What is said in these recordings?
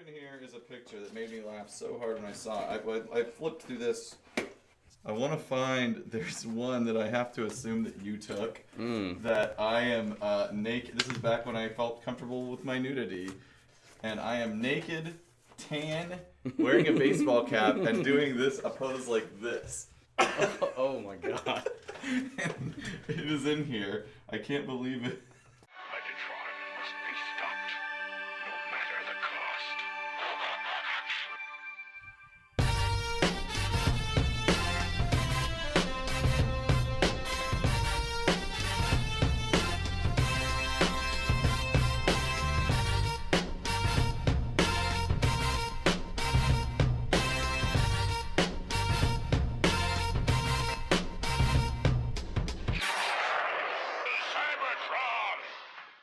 in here is a picture that made me laugh so hard when I saw it. I flipped through this. I want to find, there's one that I have to assume that you took, that I am naked. This is back when I felt comfortable with my nudity. And I am naked, tan, wearing a baseball cap, and doing a pose like this. Oh my god. And it is in here. I can't believe it. Megatron must be stopped, no matter the cost.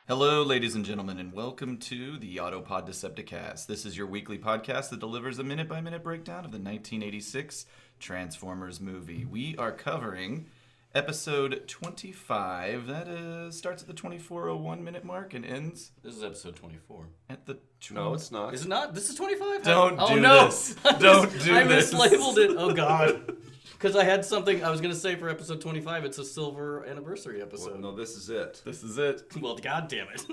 Hello, ladies and gentlemen, and welcome to the Autopod Decepticast. This is your weekly podcast that delivers a minute-by-minute breakdown of the 1986 Transformers movie. We are covering episode 25. That starts at the 24:01 minute mark and ends This is episode 24. at the... No, it's not. Is it not? This is 25? Don't oh, do no. this. Don't do I this. mislabeled it. Oh, God. Because I had something I was going to say for episode 25. It's a silver anniversary episode. Well, no, this is it. This is it. Well, God damn it.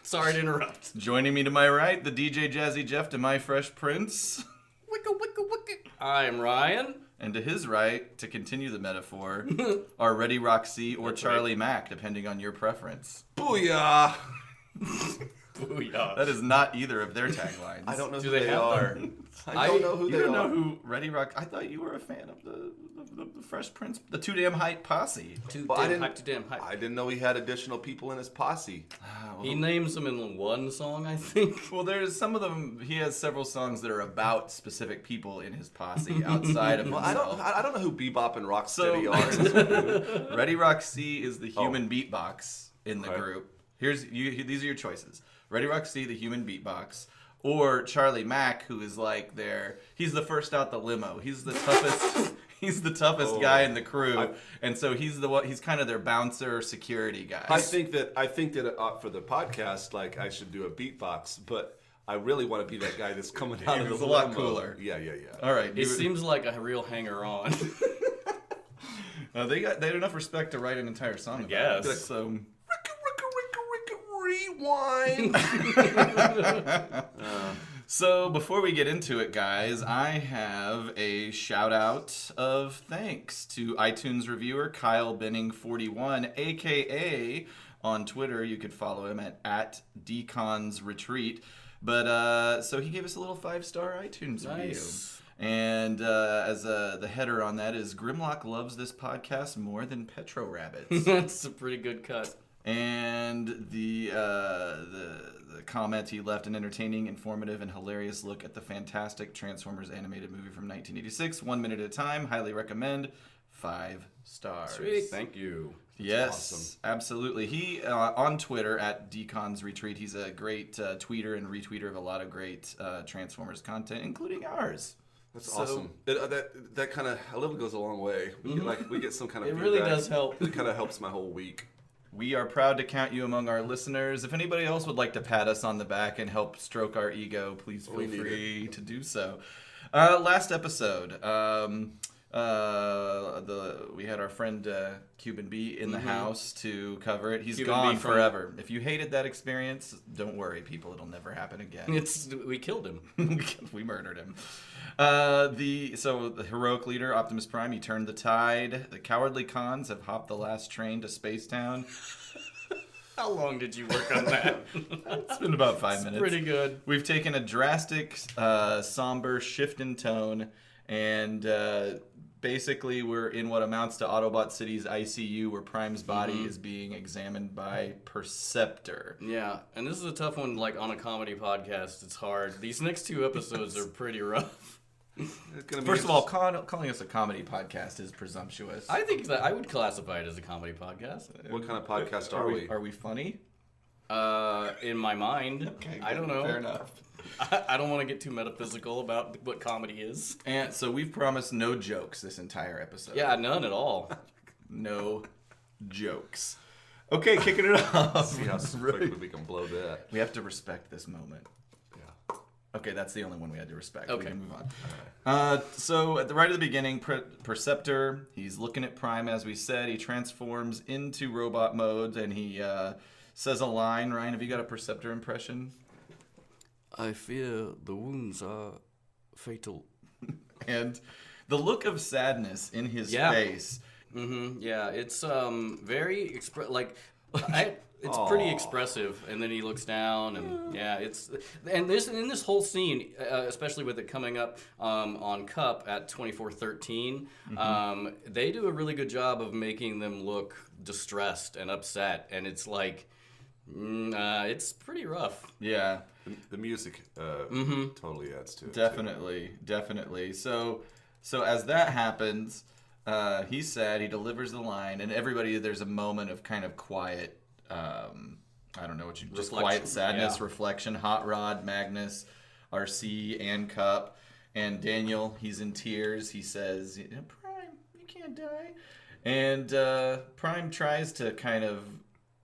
Sorry to interrupt. Joining me to my right, the DJ Jazzy Jeff to my Fresh Prince. Wicka, wicka, wicka. I am Ryan. And to his right, to continue the metaphor, are Ready Roxy or That's Charlie right. Mack, depending on your preference. Booyah! Booyah. That is not either of their taglines. I don't know Do who they they have are. them? I don't know who You they don't know are. who Ready Rock... I thought you were a fan of the Fresh Prince, the Too Damn Hype posse. Too Well, I damn didn't- hype, too damn hype. I didn't know he had additional people in his posse. He names them in one song, I think. Well, there's some of them... He has several songs that are about specific people in his posse outside of Well, himself. I don't know who Bebop and So- Rocksteady are. Ready Roxy is the human beatbox in the Okay. group. These are your choices. Ready Roxy, the human beatbox, or Charlie Mack, who is like he's the first out the limo. He's the toughest. He's the toughest guy in the crew, and so he's the one. He's kind of their bouncer, security guy. I think that for the podcast, like I should do a beatbox, but I really want to be that guy that's coming out of the It's a lot limo. cooler. Yeah. All right, It seems like a real hanger-on. they had enough respect to write an entire song. About guess. it, so. Rewind. So before we get into it, guys, I have a shout out of thanks to iTunes reviewer Kyle Benning41, aka on Twitter. You could follow him at DConsRetreat. But so he gave us a little 5-star iTunes review. Nice. And as the header on that is Grimlock loves this podcast more than Petro Rabbits. That's a pretty good cut. And the comment he left: an entertaining, informative, and hilarious look at the fantastic Transformers animated movie from 1986, 1 minute at a time. Highly recommend. 5 stars. Sweet. Thank you. Yes, awesome. absolutely. He on Twitter at DConsRetreat. He's a great tweeter and retweeter of a lot of great Transformers content, including ours. That's So- awesome. That kind of a little goes a long way. We get some kind of It really feedback. does help. It kind of helps my whole week. We are proud to count you among our listeners. If anybody else would like to pat us on the back and help stroke our ego, please feel We need free to do so. Last episode, we had our friend Cuban B in the house to cover it. He's Cuban gone B from- forever. If you hated that experience, don't worry, people. It'll never happen again. We killed him. We murdered him. The heroic leader, Optimus Prime, he turned the tide. The cowardly cons have hopped the last train to Spacetown. How long did you work on that? It's been about 5 minutes. Pretty good. We've taken a drastic, somber shift in tone, and basically we're in what amounts to Autobot City's ICU, where Prime's body is being examined by Perceptor. Yeah, and this is a tough one, like, on a comedy podcast. It's hard. These next 2 episodes are pretty rough. It's gonna be First of all, calling us a comedy podcast is presumptuous. I think that I would classify it as a comedy podcast. what kind of podcast are we? Are we funny? In my mind. Okay, I don't know. Fair enough. I don't want to get too metaphysical about what comedy is. And so we've promised no jokes this entire episode. Yeah, none at all. No jokes. Okay, kicking it off. See how quickly we can blow that. We have to respect this moment. Yeah. Okay, that's the only one we had to respect. Okay. We can move on. So at the right of the beginning, Perceptor, he's looking at Prime, as we said. He transforms into robot mode, and he says a line. Ryan, have you got a Perceptor impression? I fear the wounds are fatal. And the look of sadness in his face. Mm-hmm. Yeah, it's very it's pretty expressive, and then he looks down, and in this whole scene, especially with it coming up on Cup at 24:13, they do a really good job of making them look distressed and upset, and it's like it's pretty rough. Yeah, The music totally adds to it. Definitely. So as that happens, he's sad. He delivers the line, and everybody, there's a moment of kind of quiet. I don't know what you just quiet sadness, reflection. Hot Rod, Magnus, RC, and Cup, and Daniel. He's in tears. He says, "Prime, you can't die." And Prime tries to kind of,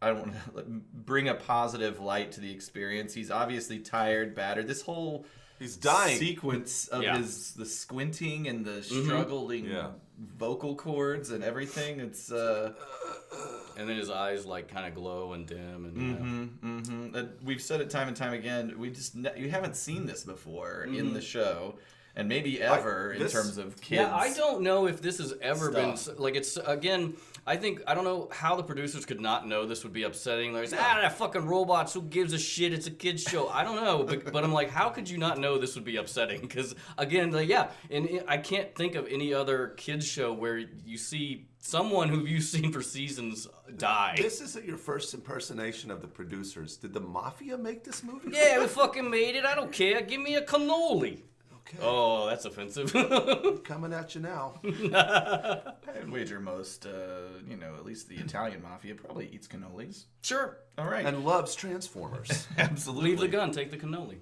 I don't want to bring a positive light to the experience. He's obviously tired, battered. This whole he's dying sequence of the squinting and the struggling vocal cords and everything. It's and then his eyes like kind of glow and dim, and we've said it time and time again. You haven't seen this before in the show, and maybe ever in terms of kids. Yeah, I don't know if this has ever been like it's again. I don't know how the producers could not know this would be upsetting. Like, that fucking robots, who gives a shit? It's a kid's show. I don't know, but I'm like, how could you not know this would be upsetting? Because again, and I can't think of any other kids show where you see someone who you've seen for seasons die. This isn't your first impersonation of the producers. Did the Mafia make this movie? Yeah, we fucking made it. I don't care. Give me a cannoli. Okay. Oh, that's offensive. Coming at you now. I'd wager most, at least the Italian mafia probably eats cannolis. Sure. All right. And loves Transformers. Absolutely. Leave the gun, take the cannoli.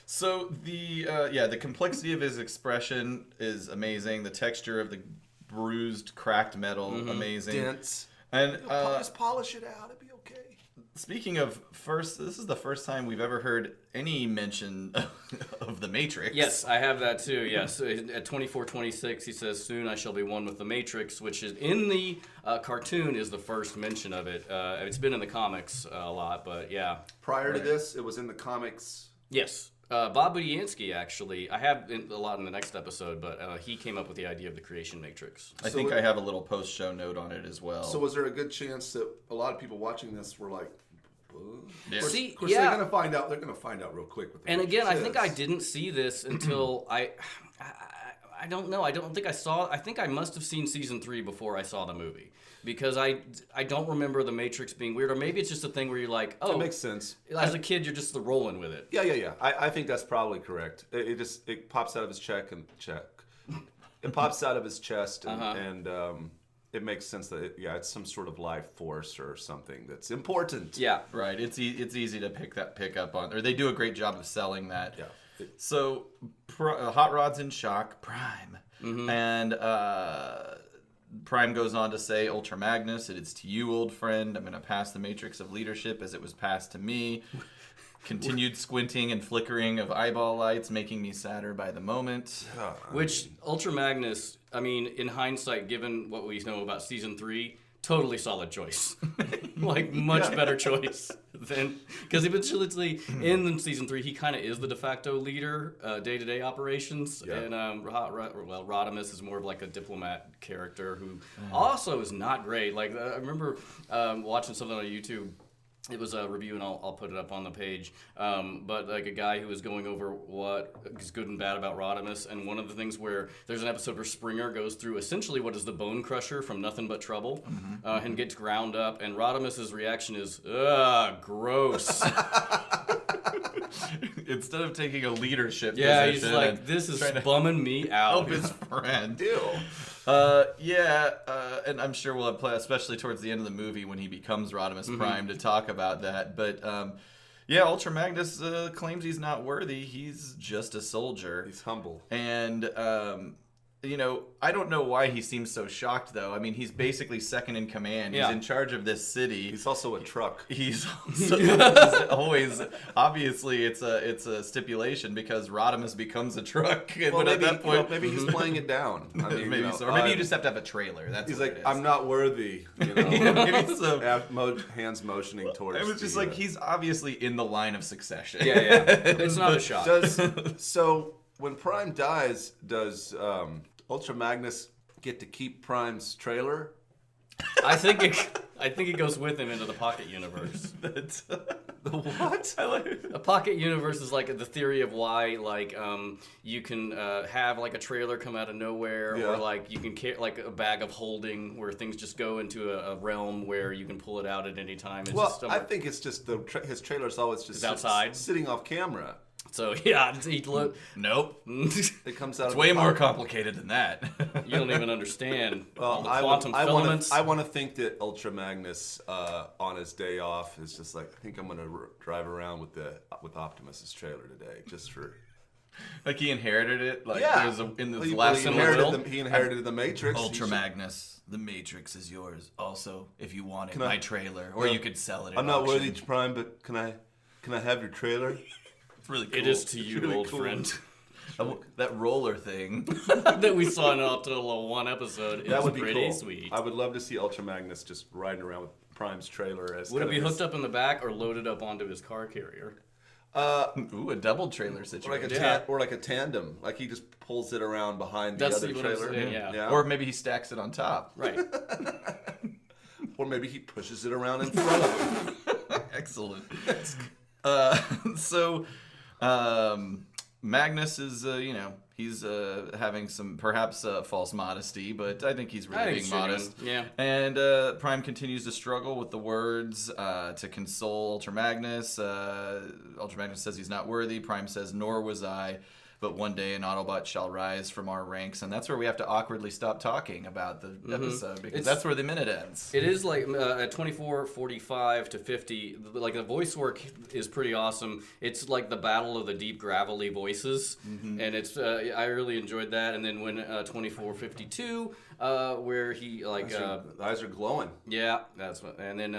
So the complexity of his expression is amazing. The texture of the bruised, cracked metal, amazing. Dense. And just polish it out. It'd be okay. Speaking of this is the first time we've ever heard any mention of the Matrix. Yes, I have that too. Yes, at 24:26, he says, "Soon I shall be one with the Matrix," which is in the cartoon is the first mention of it. It's been in the comics a lot, but yeah. Prior to this, it was in the comics. Yes. Bob Budiansky, actually, I have a lot in the next episode, but he came up with the idea of the creation matrix. I think I have a little post-show note on it as well. So was there a good chance that a lot of people watching this were like, yeah. Of course they're going to find out. They're going to find out real quick. What the and again, I think is. I didn't see this until I don't know. I don't think I saw. I think I must have seen season 3 before I saw the movie because I don't remember the Matrix being weird, or maybe it's just a thing where you're like, oh, it makes sense. As a kid, you're just rolling with it. Yeah. I think that's probably correct. It pops out of his It pops out of his chest, and it makes sense that it's some sort of life force or something that's important. Yeah, right. It's easy to pick up on, or they do a great job of selling that. Yeah. So Hot Rod's in shock, Prime, and Prime goes on to say, "Ultra Magnus, it is to you, old friend. I'm going to pass the matrix of leadership as it was passed to me." Continued squinting and flickering of eyeball lights, making me sadder by the moment. Which Ultra Magnus, I mean, in hindsight, given what we know about season 3, totally solid choice. Like, much better choice than... Because eventually, in season 3, he kind of is the de facto leader, day-to-day operations. Yeah. And, Rodimus is more of like a diplomat character who also is not great. Like, I remember watching something on YouTube. It was a review, and I'll put it up on the page. But like a guy who was going over what is good and bad about Rodimus, and one of the things where there's an episode where Springer goes through essentially what is the Bone Crusher from Nothing But Trouble, and gets ground up, and Rodimus's reaction is, ugh, gross. Instead of taking a leadership yeah, position, he's like, this is bumming me out. Help his friend. Deal. And I'm sure we'll have especially towards the end of the movie when he becomes Rodimus Prime to talk about that. But Ultra Magnus claims he's not worthy. He's just a soldier. He's humble. And I don't know why he seems so shocked, though. I mean, he's basically second in command. He's in charge of this city. He's also a truck. He's also always, obviously, it's a stipulation because Rodimus becomes a truck. Well, at that point, maybe he's playing it down. I mean, maybe so. Or maybe you just have to have a trailer. That's he's what like, it is. I'm not worthy. Maybe so. Hands motioning towards. It was just like he's obviously in the line of succession. Yeah, it's not a shot. So when Prime dies, does Ultra Magnus get to keep Prime's trailer? I think it goes with him into the pocket universe. The what? A pocket universe is like the theory of why, like, you can have like a trailer come out of nowhere, or like you can like a bag of holding where things just go into a realm where you can pull it out at any time. I think it's just his trailer's always just outside, sitting off camera. So yeah, Nope. It comes out. It's way more complicated than that. You don't even understand all the I quantum filaments. I want to think that Ultra Magnus on his day off is just like, I think I'm gonna drive around with Optimus's trailer today, just for. Like he inherited it. Like in the He last inherited he inherited the Matrix. Ultra Magnus, the Matrix is yours. Also, if you want it, my trailer, or you could sell it. I'm not worthy, Prime, but can I have your trailer? It's really cool. It is to you, really old cool. friend. That roller thing. That we saw in one episode. That would be pretty cool. sweet. I would love to see Ultra Magnus just riding around with Prime's trailer. Would it be hooked up in the back or loaded up onto his car carrier? Ooh, a double trailer situation. Or like a tandem. Like he just pulls it around behind the other trailer. Yeah. Or maybe he stacks it on top. Right. Or maybe he pushes it around in front of him. Excellent. Magnus is, he's having some perhaps false modesty, but I think he's really being modest. Yeah. And Prime continues to struggle with the words to console Ultra Magnus. Ultra Magnus says he's not worthy. Prime says, nor was I. But one day an Autobot shall rise from our ranks, and that's where we have to awkwardly stop talking about the episode, because that's where the minute ends. It is like at 24:45 to 50, like the voice work is pretty awesome. It's like the battle of the deep gravelly voices, and it's I really enjoyed that. And then when 24:52, where he like the eyes are glowing. Yeah, that's what. And then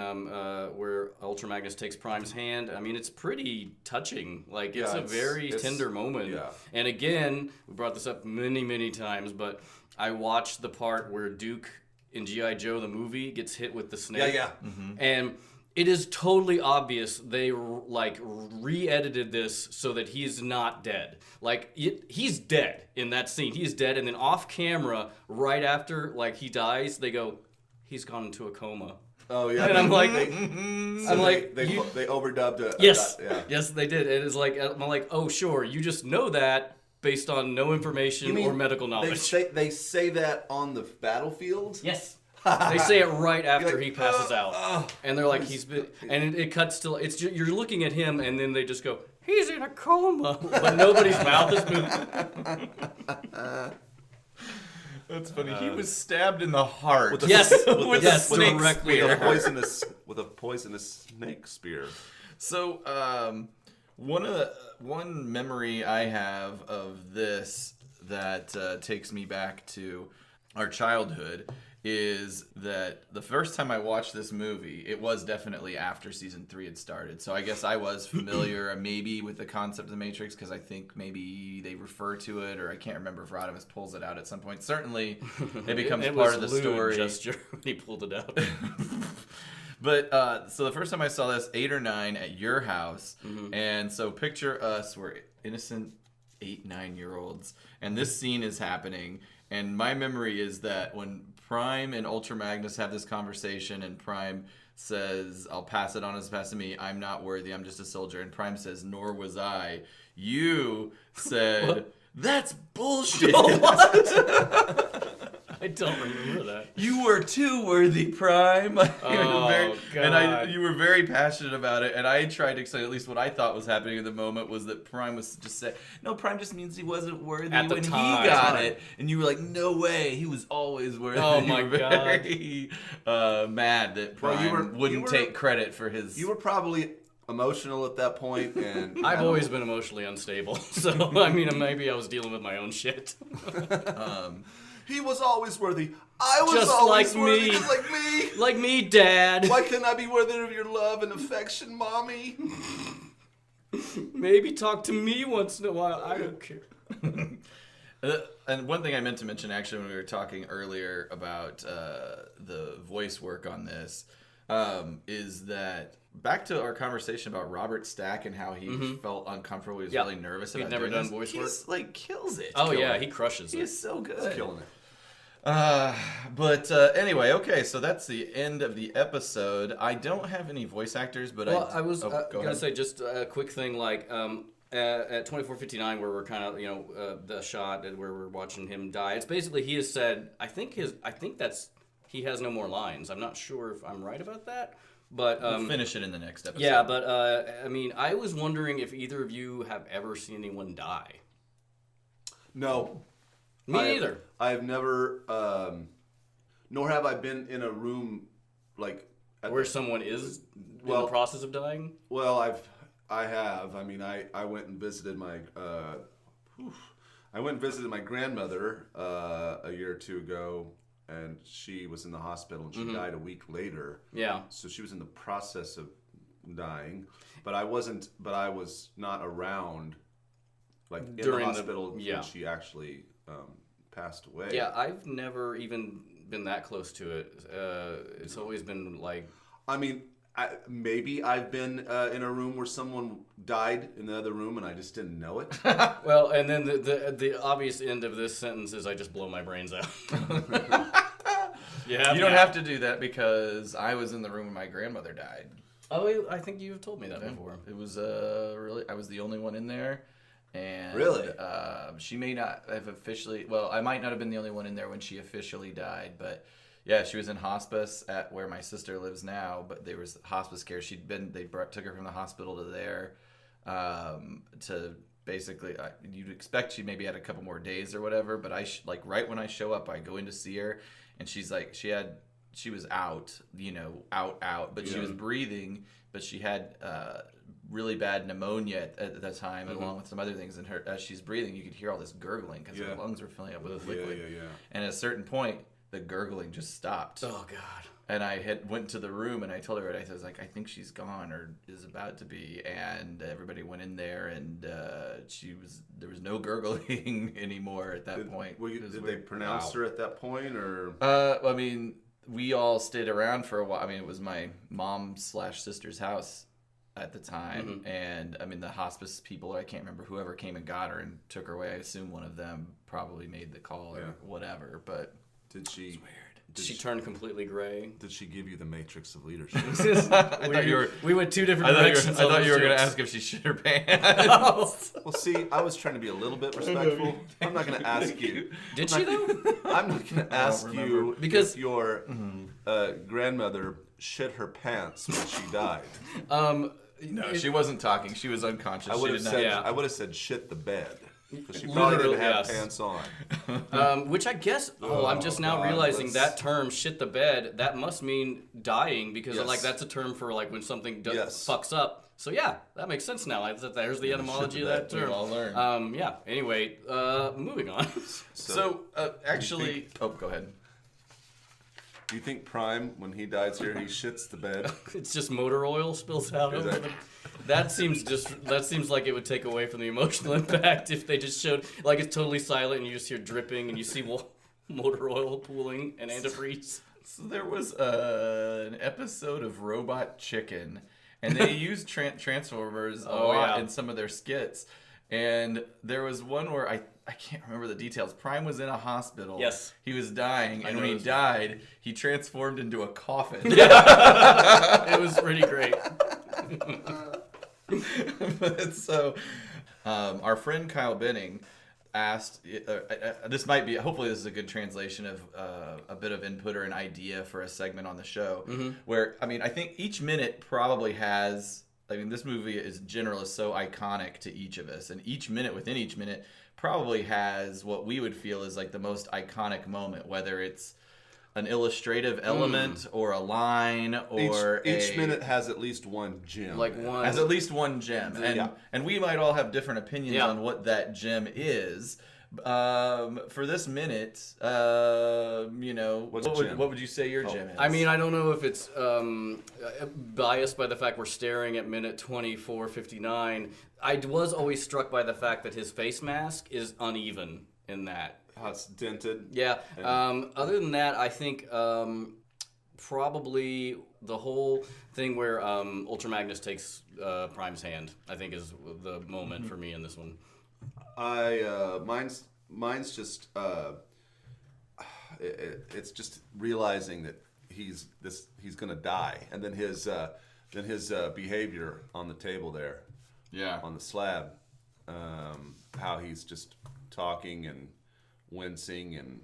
where Ultra Magnus takes Prime's hand. I mean, it's pretty touching. Like it's a very tender moment. Yeah. And again, we brought this up many times, but I watched the part where Duke in G.I. Joe the movie gets hit with the snake. Yeah. And it is totally obvious they like re-edited this so that he's not dead. Like he's dead in that scene. He's dead, and then off camera, right after like he dies, they go, he's gone into a coma. Oh yeah. And I'm like, they overdubbed it. Yes, Yeah. yes, they did. It is like I'm like, oh sure, you just know that based on no information or medical knowledge. They say that on the battlefield? Yes. They say it right after he passes out, and they're like, he's been, and it cuts to you're looking at him, and then they just go, he's in a coma, but nobody's mouth is moving. That's funny. He was stabbed in the heart. Directly with a poisonous snake spear. So, one memory I have of this that takes me back to our childhood is that the first time I watched this movie, it was definitely after season 3 had started. So I guess I was familiar maybe with the concept of the Matrix, because I think maybe they refer to it, or I can't remember if Rodimus pulls it out at some point. Certainly, it becomes part of the story. Gesture when he pulled it out. But so the first time I saw this, 8 or 9 at your house, and so picture us, we're innocent 8-9-year-olds, and this scene is happening. And my memory is that when Prime and Ultra Magnus have this conversation, and Prime says, I'll pass it on as pass to me, I'm not worthy, I'm just a soldier. And Prime says, nor was I. You said, that's bullshit. I don't remember that. You were too worthy, Prime. God. And you were very passionate about it. And I tried to explain at least what I thought was happening in the moment was that Prime was just saying, no, Prime just means he wasn't worthy at the when time. he got it. And you were like, no way, he was always worthy. Oh my you were very mad that Prime wouldn't take credit for his. You were probably emotional at that point, and I've always been emotionally unstable, so I mean, maybe I was dealing with my own shit. he was always worthy. I was Just always like worthy, me. just like me. Like me, Dad. Why couldn't I be worthy of your love and affection, Mommy? Maybe talk to me once in a while. I don't care. And one thing I meant to mention, actually, when we were talking earlier about the voice work on this, is that back to our conversation about Robert Stack and how he felt uncomfortable. He was really nervous about He'd never doing done this. voice He work. just, like, kills it. Oh yeah, he crushes He it. is so good. He's killing it. But anyway, okay, so that's the end of the episode. I don't have any voice actors, but Well, I was go gonna ahead. say just a quick thing, like at 24:59, where we're kind of the shot where we're watching him die. It's basically he has said, I think that's he has no more lines. I'm not sure if I'm right about that, but We'll finish it in the next episode. yeah. But I mean, I was wondering if either of you have ever seen anyone die. No. Me neither. I have never, nor have I been in a room like Where someone is in Well- the process of dying. Well, I have. I mean, I went and visited my grandmother a year or two ago, and she was in the hospital, and she died a week later. Yeah. So she was in the process of dying, but I wasn't. But I was not around, like in During the the- hospital yeah. when she actually passed away. Yeah, I've never even been that close to it. It's always been like. I mean, maybe I've been in a room where someone died in the other room and I just didn't know it. Well, and then the obvious end of this sentence is I just blow my brains out. Yeah, You don't have to do that because I was in the room when my grandmother died. Oh, I think you've told me that before. It was really, I was the only one in there. And Really? She may not have officially, well, I might not have been the only one in there when she officially died, but yeah, she was in hospice at where my sister lives now, but there was hospice care. They took her from the hospital to there to basically, you'd expect she maybe had a couple more days or whatever, but like right when I show up, I go in to see her and she's like, she was out, out, but she was breathing, but she had really bad pneumonia at the time, along with some other things. And as she's breathing, you could hear all this gurgling because her lungs were filling up with liquid. Yeah. And at a certain point, the gurgling just stopped. Oh God. And I went to the room and I told her, I was like, I think she's gone or is about to be. And everybody went in there and there was no gurgling anymore at that point. Did they pronounce her at that point, or? I mean, we all stayed around for a while. I mean, it was my mom/sister's house at the time, and I mean the hospice people, I can't remember, whoever came and got her and took her away, I assume one of them probably made the call or whatever, but Did she? it's weird. She turned completely gray. Did she give you the matrix of leadership? We went two different I directions. thought you were going to jokes. ask if she shit her pants. Well, see, I was trying to be a little bit respectful. I'm not going to ask you. Did she though? I'm not going to ask you Because- if your grandmother shit her pants when she died. No, she wasn't talking. She was unconscious. I would have She did said Yeah. I would have said shit the bed because she probably didn't have pants on. Which I guess. Oh, I'm just now God, realizing let's- that term "shit the bed" that must mean dying because Yes. like that's a term for like when something Yes. fucks up. So yeah, that makes sense now. There's the etymology of that we term. all learned. Yeah. Anyway, moving on. So, actually... Oh, go ahead. Do you think Prime, when he dies here, he shits the bed? It's just motor oil spills out over that- the. That seems like it would take away from the emotional impact if they just showed like it's totally silent and you just hear dripping and you see motor oil pooling and antifreeze. So there was an episode of Robot Chicken, and they used Transformers a lot in some of their skits. And there was one where I can't remember the details. Prime was in a hospital. Yes. He was dying, and when he this. died, he transformed into a coffin. It was pretty great. But so, our friend Kyle Benning asked, this might be, hopefully this is a good translation of a bit of input or an idea for a segment on the show, where, I mean, I think each minute probably has, I mean, this movie is so iconic to each of us, and each minute within each minute probably has what we would feel is like the most iconic moment, whether it's an illustrative element or a line or each minute has at least one gem. Like one. has at least one gem, and we might all have different opinions Yeah. on what that gem is. For this minute, what would you say your gem is? I mean, I don't know if it's biased by the fact we're staring at minute 24:59. I was always struck by the fact that his face mask is uneven in that. How it's dented. Yeah. Other than that, I think probably the whole thing where Ultra Magnus takes Prime's hand, I think, is the moment for me in this one. Mine's just it's just realizing that he's gonna die, and then his behavior on the table there, on the slab, how he's just talking and wincing and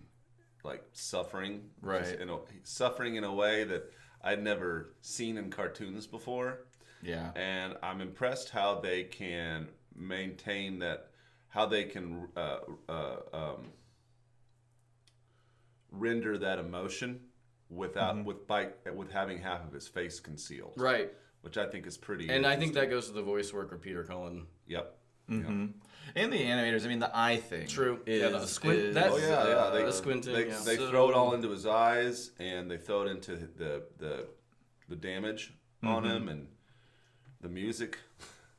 like suffering, right? Suffering in a way that I'd never seen in cartoons before. Yeah, and I'm impressed how they can maintain that. How they can render that emotion without with having half of his face concealed, right? Which I think is pretty. And I think that goes to the voice work of Peter Cullen. Yep. Mm-hmm. And the animators. I mean, the eye thing. True. Is, the squint. is, The squinting. They throw it all into his eyes, and they throw it into the damage on him, and the music.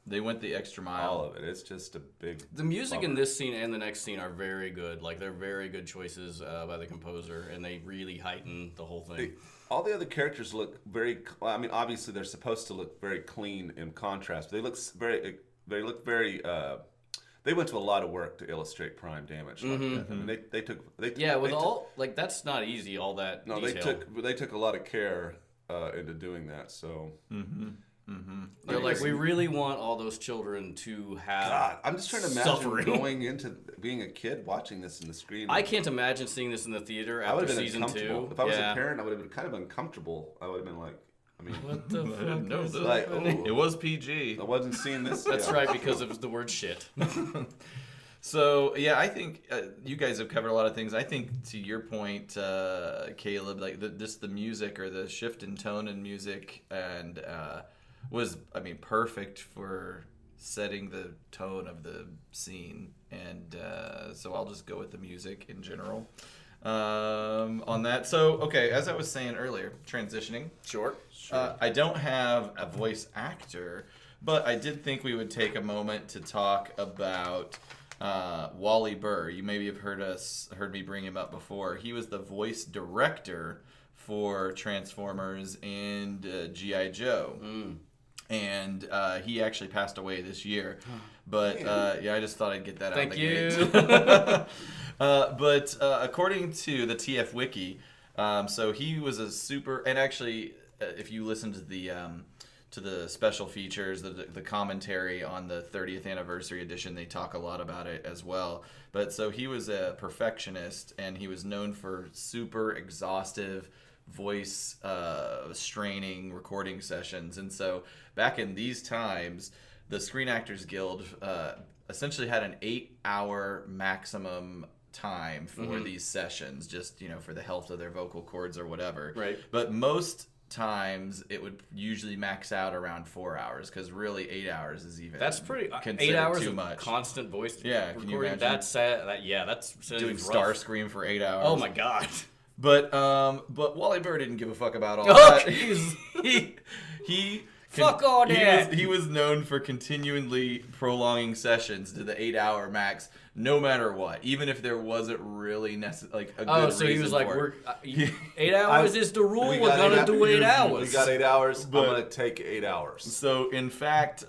They went the extra mile. All of it. It's just a big. The music in this scene and the next scene are very good. Like, they're very good choices by the composer, and they really heighten the whole thing. All the other characters look very. I mean, obviously they're supposed to look very clean in contrast. They look very. They look very. They went to a lot of work to illustrate Prime damage. Like that. I mean, they took. That's not easy. All that. No, detail. they took a lot of care into doing that. So. They're like, we really want all those children to have. God, I'm just trying to imagine suffering. going into being a kid watching this in the screen. I can't imagine seeing this in the theater after season 2. If I was a parent, I would have been kind of uncomfortable. I would have been like, I mean, What the fuck? No, is like, happening? it was PG. I wasn't seeing this. That's right, because of the word shit. So yeah, I think you guys have covered a lot of things. I think to your point, Caleb, like the music or the shift in tone and music and was, I mean, perfect for setting the tone of the scene. And so I'll just go with the music in general on that. So okay, as I was saying earlier, transitioning. Sure. I don't have a voice actor, but I did think we would take a moment to talk about Wally Burr. You maybe have heard me bring him up before. He was the voice director for Transformers and G.I. Joe. And he actually passed away this year. But I just thought I'd get that out of the gate. Thank you. But according to the TF Wiki, so he was a super, and actually, if you listen to the special features, the commentary on the 30th anniversary edition, they talk a lot about it as well. But so he was a perfectionist, and he was known for super exhaustive voice straining recording sessions. And so back in these times, the Screen Actors Guild essentially had an 8-hour maximum time for these sessions, just for the health of their vocal cords or whatever. Right. But most times it would usually max out around 4 hours, because really 8 hours is even That's pretty. considered 8 hours too of much. constant voice Yeah, can you recording. imagine? That's that's doing rough. Starscream for 8 hours. Oh my god. But Wally Burr didn't give a fuck about all Oh, that. jeez. He Fuck all that. He was known for continually prolonging sessions to the 8-hour max, no matter what, even if there wasn't really a good Oh, so he reason was like, for it. 8 hours is the rule. We're gonna do 8 hours. We got 8 hours. I'm gonna take 8 hours. So in fact,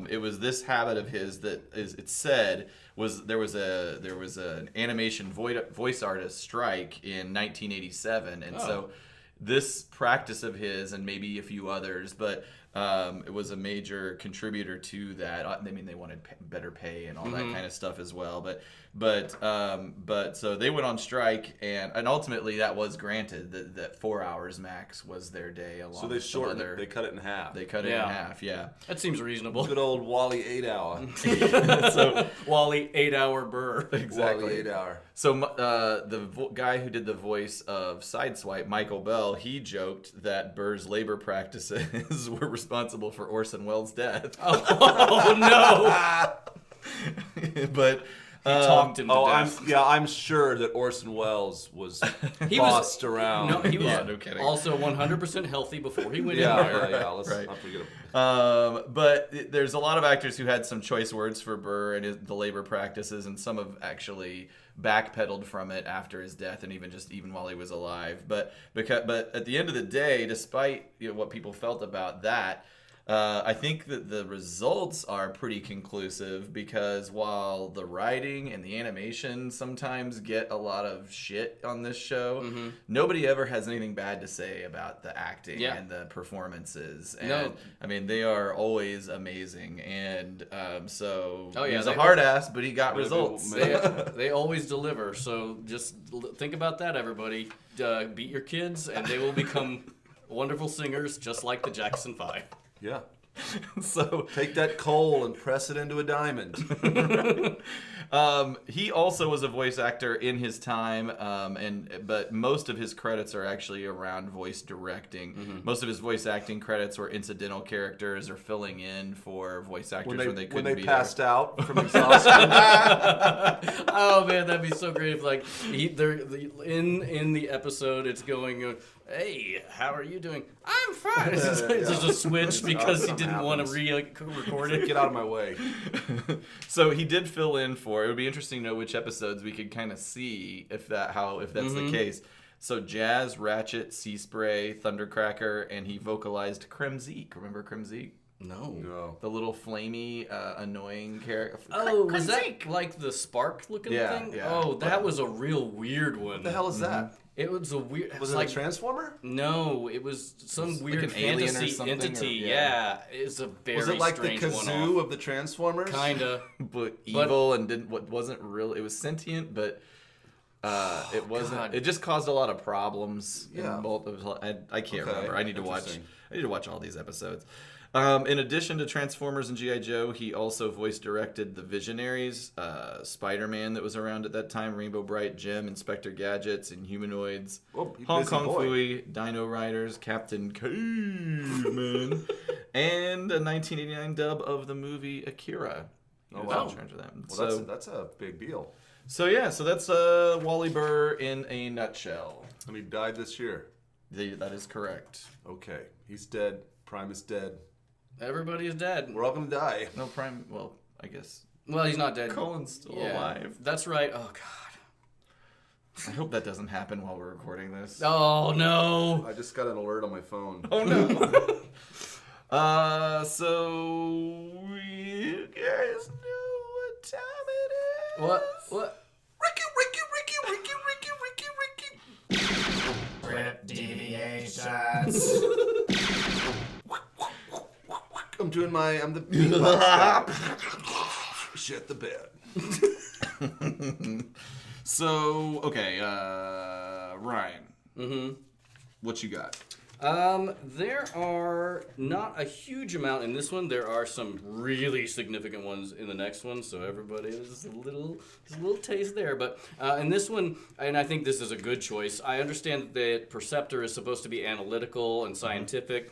it was this habit of his that it said was there was an animation voice artist strike in 1987, and so this practice of his, and maybe a few others, but it was a major contributor to that. I mean, they wanted better pay and all that kind of stuff as well. But so they went on strike, and ultimately that was granted that 4 hours max was their day. Along So they shortened it. They cut it in half. They cut it in half. Yeah. That seems reasonable. Good old Wally 8 hour. So Wally 8-hour Burr. exactly. Wally 8 hour. So the guy who did the voice of Sideswipe, Michael Bell, he joked that Burr's labor practices were responsible for Orson Welles' death. Oh no! But Talked him to death. I'm sure that Orson Welles was bossed around. No, he was no kidding. also 100% healthy before he went in Yeah, there. yeah. Let's Right. not forget. But there's a lot of actors who had some choice words for Burr and the labor practices, and some have actually backpedaled from it after his death, and even while he was alive. But at the end of the day, despite what people felt about that, I think that the results are pretty conclusive, because while the writing and the animation sometimes get a lot of shit on this show, nobody ever has anything bad to say about the acting and the performances. And I mean, they are always amazing. And so he was a hard ass, but he got results. They always deliver. So just think about that, everybody. Beat your kids, and they will become wonderful singers, just like the Jackson 5. Yeah. So Take that coal and press it into a diamond. he also was a voice actor in his time, but most of his credits are actually around voice directing. Most of his voice acting credits were incidental characters or filling in for voice actors when they couldn't be passed there. out from exhaustion. Oh man, that'd be so great if in the episode it's going, hey, how are you doing? I'm fine. It's just a switch because he didn't want to re-record it. Get out of my way. So he did fill in for. It would be interesting to know which episodes we could kind of see if that's the case. So Jazz, Ratchet, Sea Spray, Thundercracker, and he vocalized Kremzeek. Remember Kremzeek? No. The little flamey, annoying character. Oh, was that like the spark looking thing? Yeah. Oh, that was a real weird one. What the hell is that? It was a weird. Was it like a Transformer? No, it was some weird like an alien or fantasy something, entity. yeah. It's a very Was it like the strange kazoo of the Transformers? Kinda. But evil and wasn't real. It was sentient, but it wasn't. God. It just caused a lot of problems. Yeah. I can't remember. I need to watch. Interesting. I need to watch all these episodes. In addition to Transformers and G.I. Joe, he also voice directed the Visionaries, Spider-Man that was around at that time, Rainbow Bright, Jim, Inspector Gadgets, and Humanoids, Oh, Hong busy Kong boy. Phooey, Dino Riders, Captain Caveman, and a 1989 dub of the movie Akira. He was wow. in charge of that. Well, that's a big deal. So that's Wally Burr in a nutshell. And he died this year. That is correct. Okay. He's dead. Prime is dead. Everybody is dead. We're all going to die. No Prime. Well, I guess Well, he's not dead. Colin's still alive. That's right. Oh God. I hope that doesn't happen while we're recording this. Oh no. I just got an alert on my phone. Oh no. So you guys know what time it is? What? Rip deviations. I'm the beatbox guy. Shit the bed. So, okay, Ryan. Mm-hmm. What you got? There are not a huge amount in this one. There are some really significant ones in the next one, so everybody is a little taste there. But in this one, and I think this is a good choice, I understand that Perceptor is supposed to be analytical and scientific,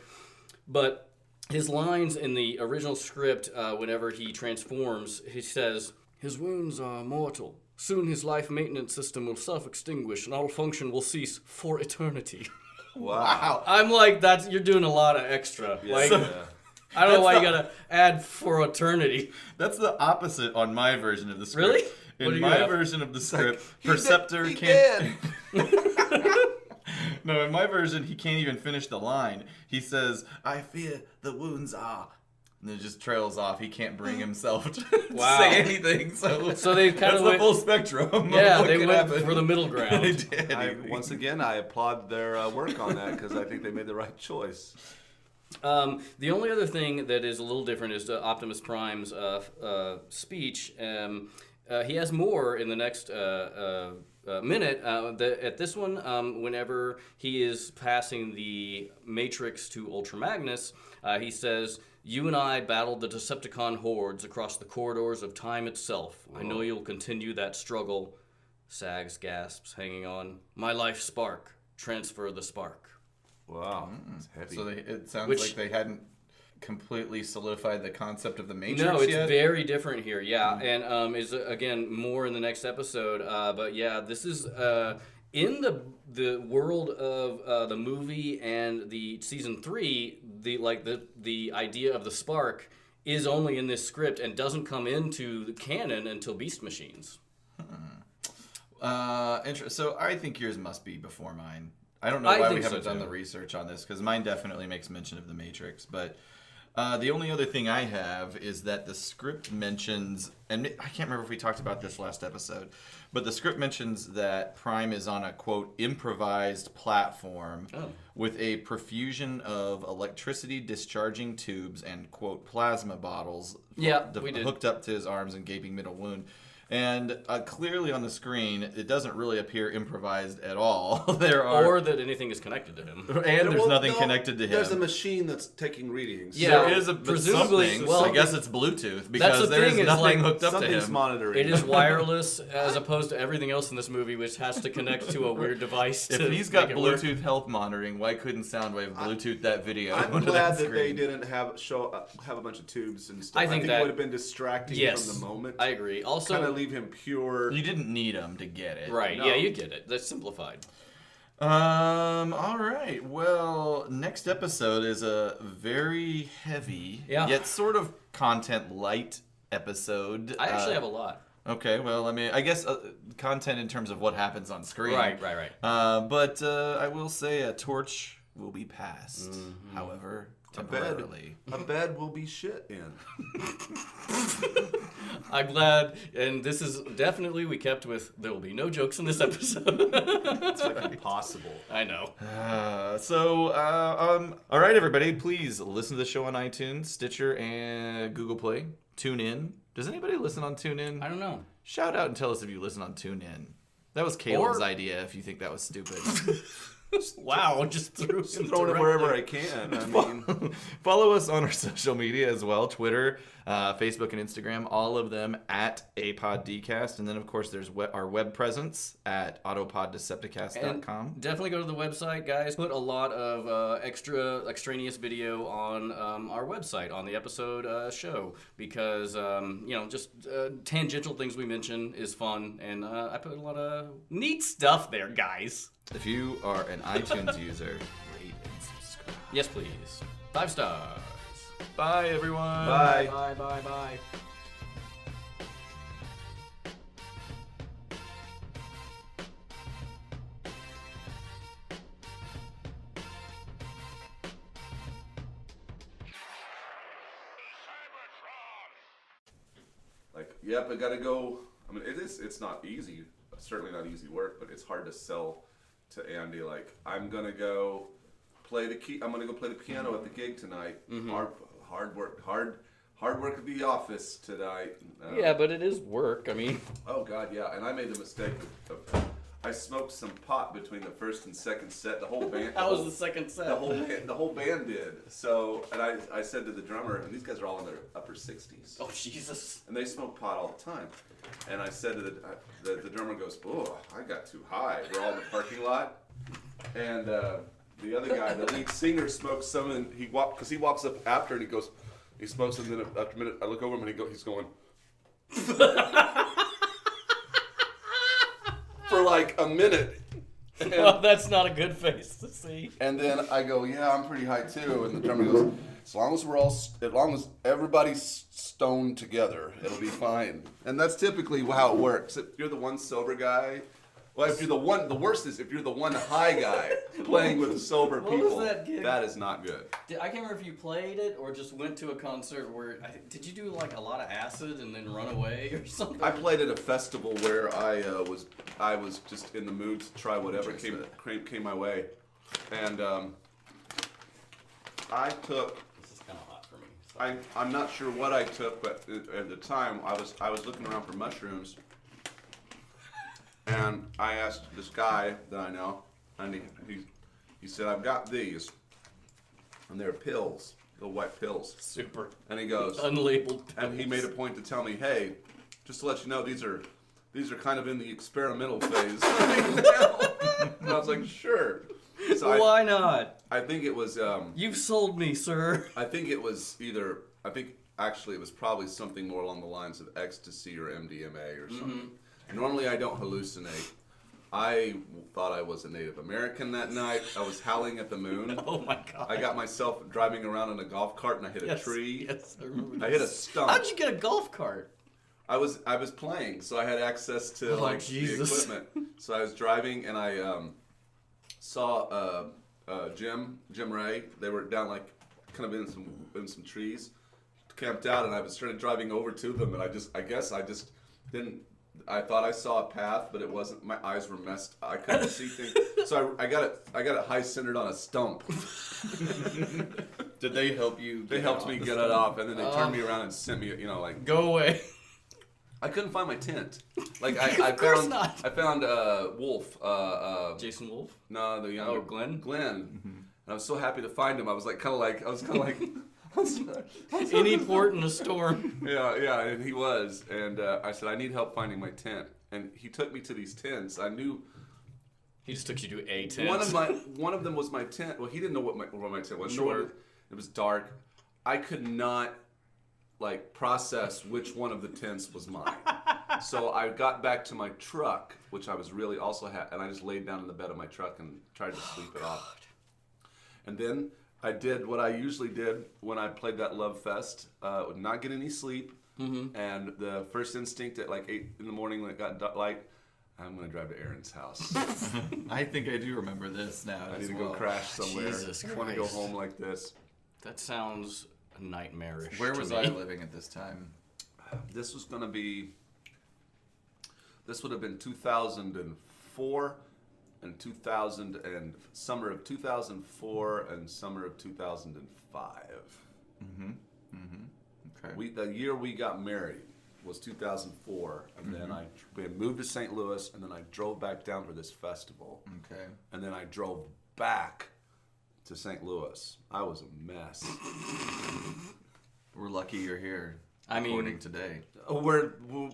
but his lines in the original script, whenever he transforms, he says, "His wounds are mortal. Soon his life maintenance system will self-extinguish and all function will cease for eternity." Wow. I'm like, you're doing a lot of extra. Yeah. Like, I don't know why you gotta add for eternity. That's the opposite on my version of the script. Really? What do In you my have? version of the script, He Perceptor dead. can't. No, in my version, he can't even finish the line. He says, "I fear the wounds are," and it just trails off. He can't bring himself to Wow. say anything. So they kind that's of the full spectrum. Yeah, of what they could went happen. for the middle They ground. did. Once again, I applaud their work on that because I think they made the right choice. The only other thing that is a little different is Optimus Prime's speech. He has more in the next minute. At this one, whenever he is passing the Matrix to Ultra Magnus, he says, "You and I battled the Decepticon hordes across the corridors of time itself. I know you'll continue that struggle." Sags gasps, hanging on. "My life spark. Transfer the spark." Wow, it's heavy. So it sounds like they hadn't completely solidified the concept of the Matrix No, it's yet? very different here, yeah. And is again more in the next episode. But yeah, this is in the world of the movie and the season 3. The idea of the spark is only in this script and doesn't come into the canon until Beast Machines. So I think yours must be before mine. I don't know why we haven't done the research on this, because mine definitely makes mention of the Matrix. But the only other thing I have is that the script mentions, and I can't remember if we talked about this last episode, but the script mentions that Prime is on a, quote, improvised platform with a profusion of electricity discharging tubes and, quote, plasma bottles hooked up to his arms and gaping middle wound. And clearly on the screen, it doesn't really appear improvised at all. Or that anything is connected to him. And there's nothing connected to him. There's a machine that's taking readings. Yeah, there is presumably. something. Well, I guess it's Bluetooth, because there's nothing hooked up to him. Something's monitoring. It is wireless, as opposed to everything else in this movie, which has to connect to a weird device. If he's got Bluetooth health monitoring, why couldn't Soundwave Bluetooth that video? I'm glad that they didn't have a bunch of tubes and stuff. I think it that would have been distracting from the moment. I agree. Also, kind of leave him pure. You didn't need him to get it. Right, No. yeah, you get it. That's simplified. All right. Well, next episode is a very heavy, yet sort of content light episode. I actually have a lot. Okay, well, I guess content in terms of what happens on screen. Right. But I will say a torch will be passed. However, temporarily. A bed will be shit in. I'm glad, and this is definitely we kept with, there will be no jokes in this episode. It's like impossible. I know. All right, everybody, please listen to the show on iTunes, Stitcher, and Google Play. Tune in. Does anybody listen on TuneIn? I don't know. Shout out and tell us if you listen on TuneIn. That was Caleb's idea, if you think that was stupid. Wow, just threw I'm throwing it wherever I can. I mean, follow us on our social media as well: Twitter, Facebook, and Instagram. All of them at APODcast, and then of course there's our web presence at autopoddecepticast.com. And definitely go to the website, guys. Put a lot of extraneous video on our website on the episode show, because just tangential things we mention is fun, and I put a lot of neat stuff there, guys. If you are an iTunes user, rate and subscribe. Yes, please. 5 stars. Bye, everyone. Bye. Bye. Yep, I gotta go. I mean, it's not easy. Certainly not easy work, but it's hard to sell to Andy. Like, I'm gonna go play the piano at the gig tonight. Hard work at the office tonight. Yeah, but it is work. I mean. Oh God, yeah. And I made the mistake of I smoked some pot between the first and second set. The whole band. That was the second set. The whole band did. So, and I said to the drummer, and these guys are all in their upper 60s. Oh Jesus! And they smoke pot all the time. And I said to the drummer goes, "Oh, I got too high." We're all in the parking lot, and the other guy, the lead singer, smokes some, and he walks up after, and he smokes, and then after a minute, I look over him, and he's going. For like a minute. And, well, that's not a good face to see. And then I go, "Yeah, I'm pretty high too." And the drummer goes, as long as everybody's stoned together, it'll be fine. And that's typically how it works. If you're the one sober guy, well, if you're the worst is if you're the one high guy playing with sober What people. was that gig? That is not good. I can't remember if you played it or just went to a concert where. Did you do like a lot of acid and then run away or something? I played at a festival where I was just in the mood to try whatever came my way, and I took. This is kind of hot for me. I'm not sure what I took, but at the time I was looking around for mushrooms, and I asked this guy that I know, and he said, "I've got these, and they're pills, little white pills." Super. And he goes, Unlabeled. and he made a point to tell me, "Hey, just to let you know, these are kind of in the experimental phase." And I was like, "Sure." So Why not? I think it was. You've sold me, sir. I think it was either. I think actually it was probably something more along the lines of ecstasy or MDMA or something. Normally I don't hallucinate. I thought I was a Native American that night. I was howling at the moon. Oh my god. I got myself driving around in a golf cart and I hit a tree. Yes, I remember. I hit a stump. How'd you get a golf cart? I was playing, so I had access to Jesus. the equipment. So I was driving and I saw Jim Ray. They were down kind of in some trees, camped out, and I started driving over to them, and I guess I just didn't. I thought I saw a path, but it wasn't. My eyes were messed. I couldn't see things, so I got it high centered on a stump. Did they help you? They helped me get it off, and then they turned me around and sent me. Go away. I couldn't find my tent. I found Wolf. Jason Wolf? No, the younger. Oh, Glenn? Glenn. And I was so happy to find him. I was kind of like. Any port in a storm. Yeah, and he was. And I said, I need help finding my tent. And he took me to these tents. I knew. He just took you to a tent. One of them was my tent. Well, he didn't know what my tent was. Sure. It was dark. I could not process which one of the tents was mine. So I got back to my truck, which I was really also and I just laid down in the bed of my truck and tried to sleep it off. And then I did what I usually did when I played that Love Fest, would not get any sleep. Mm-hmm. And the first instinct at 8 in the morning when it got light, I'm going to drive to Aaron's house. I think I do remember this now. I need to go crash somewhere. Jesus I want to go Christ. home like this. That sounds nightmarish. Where to was me. I living at this time? This was going to be. This would have been 2004 and summer of 2004 and summer of 2005. Okay. The year we got married was 2004, and then we had moved to St. Louis, and then I drove back down for this festival. Okay. And then I drove back to St. Louis. I was a mess. We're lucky you're here. I mean, recording today.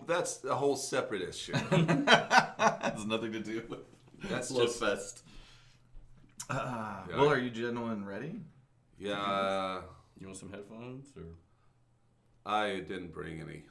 That's a whole separate issue. Has nothing to do with That's Love just Fest. Well, are you gentlemen ready? yeah. You want some headphones or? I didn't bring any.